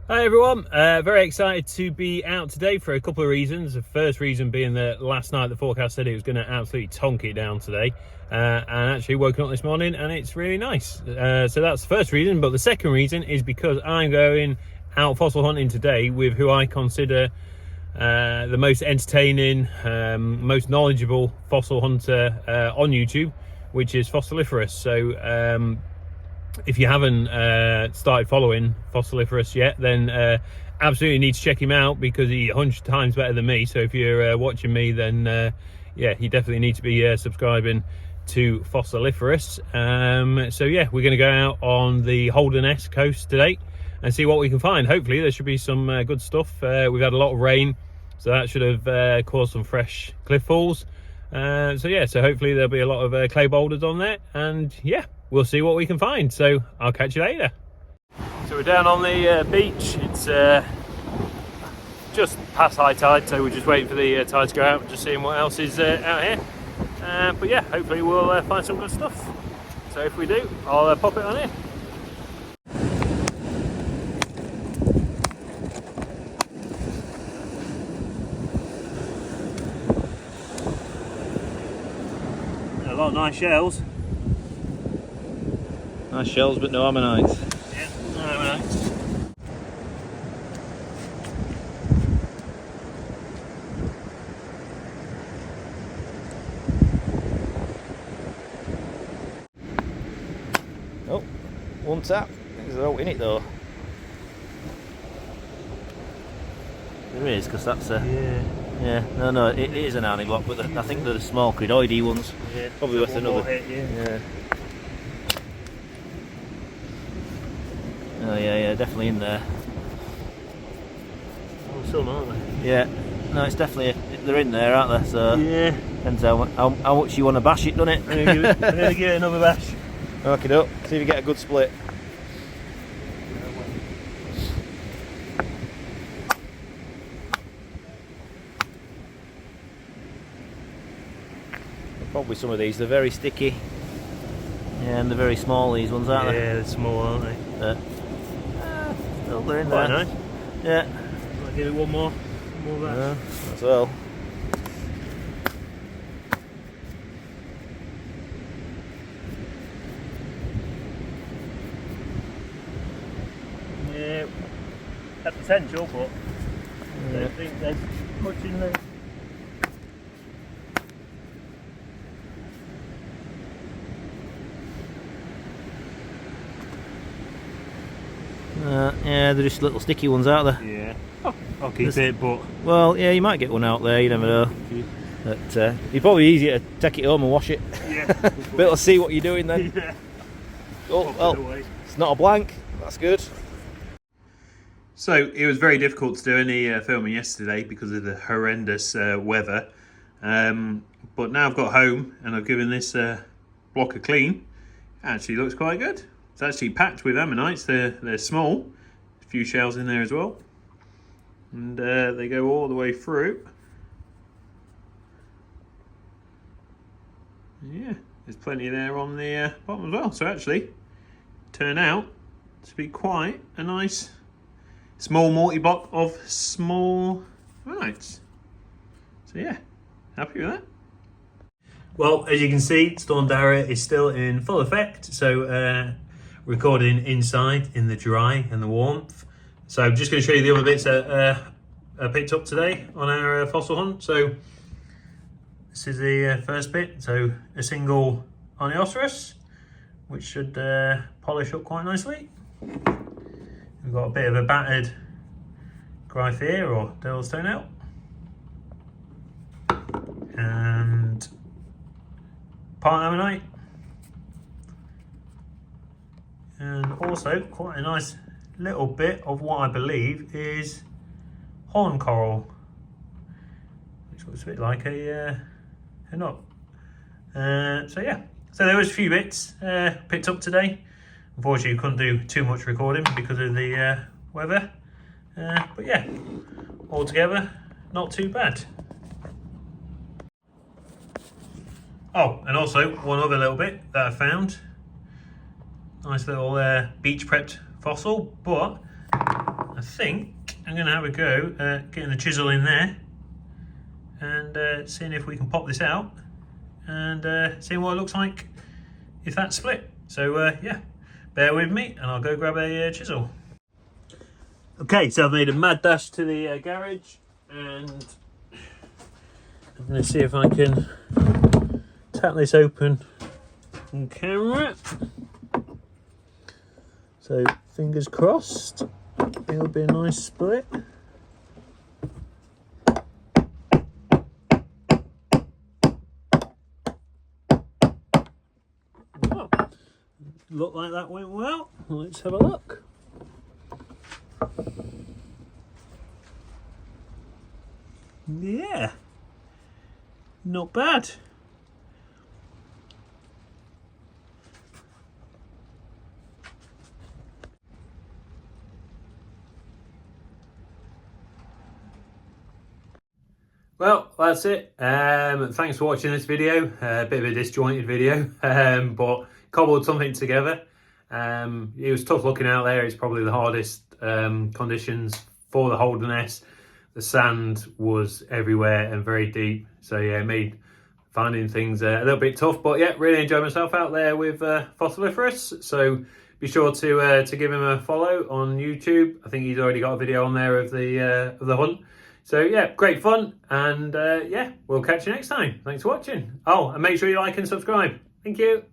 Hi everyone, very excited to be out today for a couple of reasons. The first reason being that last night the forecast said it was going to absolutely tonk it down today, and actually woken up this morning and it's really nice. So that's the first reason, but the second reason is because I'm going out fossil hunting today with who I consider the most entertaining, most knowledgeable fossil hunter on YouTube, which is Fossiliferous. So if you haven't started following Fossiliferous yet, then absolutely need to check him out because he's 100 times better than me. So if you're watching me, then yeah, you definitely need to be subscribing to Fossiliferous. So yeah, we're going to go out on the Holderness Coast today and see what we can find. Hopefully there should be some good stuff. We've had a lot of rain, so that should have caused some fresh cliff falls. So yeah, so hopefully there'll be a lot of clay boulders on there, and yeah, we'll see what we can find. So I'll catch you later. So we're down on the beach. It's just past high tide, so we're just waiting for the tide to go out and just seeing what else is out here. But yeah, hopefully we'll find some good stuff. So if we do, I'll pop it on here. A lot of nice shells. Nice shells, but no ammonites. Yeah, no ammonites. Oh, one tap. There's a lot in it though. There is, because that's a... Yeah, no, it is an arnie block, but I think they're the small cridoidy ones. Yeah, probably worth another. Hit, yeah. Oh yeah, definitely in there. Oh, some, aren't they? Yeah, no, it's definitely, they're in there, aren't they? So yeah. Depends how much you want to bash it, doesn't it? I'm gonna give it another bash. Knock it up, see if you get a good split. Probably some of these, they're very sticky. Yeah, and they're very small, these ones, aren't they? Yeah, they're small, aren't they? But, still, they're in Quite there. nice. Yeah. Might give it one more bash. Yeah, as well. Yeah, had potential, but I don't think there's much in there. Yeah, they're just little sticky ones, aren't they? Yeah. Oh, I'll keep it, but... Well, yeah, you might get one out there, you never know. But it's probably easier to take it home and wash it. Yeah. Be able to see what you're doing then. Yeah. Oh, well, it's not a blank, that's good. So it was very difficult to do any filming yesterday because of the horrendous weather. But now I've got home and I've given this block a clean. It actually looks quite good. It's actually packed with ammonites. They're small. A few shells in there as well. And they go all the way through. Yeah, there's plenty there on the bottom as well. So actually, turn out to be quite a nice small multi-block of small ammonites. So yeah, happy with that. Well, as you can see, Storm Darragh is still in full effect. So recording inside in the dry and the warmth. So I'm just going to show you the other bits that I picked up today on our fossil hunt. So this is the first bit. So a single Onioceros, which should polish up quite nicely. We've got a bit of a battered Gryphea or Devil's Toenail. And part ammonite. And also quite a nice little bit of what I believe is horn coral, which looks a bit like a knot. So yeah, so there was a few bits picked up today. Unfortunately, couldn't do too much recording because of the weather. But yeah, altogether, not too bad. Oh, and also one other little bit that I found. Nice little beach prepped fossil, but I think I'm going to have a go at getting the chisel in there and seeing if we can pop this out and seeing what it looks like if that's split. So yeah, bear with me and I'll go grab a chisel. Okay, so I've made a mad dash to the garage and I'm going to see if I can tap this open on camera. So fingers crossed, it'll be a nice split. Oh, looked like that went well. Let's have a look. Yeah, not bad. Well, that's it. Thanks for watching this video. A bit of a disjointed video, but cobbled something together. It was tough looking out there. It's probably the hardest conditions for the Holderness. The sand was everywhere and very deep. So yeah, it made finding things a little bit tough. But yeah, really enjoyed myself out there with Fossiliferous. So be sure to give him a follow on YouTube. I think he's already got a video on there of the hunt. So yeah, great fun, and yeah, we'll catch you next time. Thanks for watching. Oh, and make sure you like and subscribe. Thank you.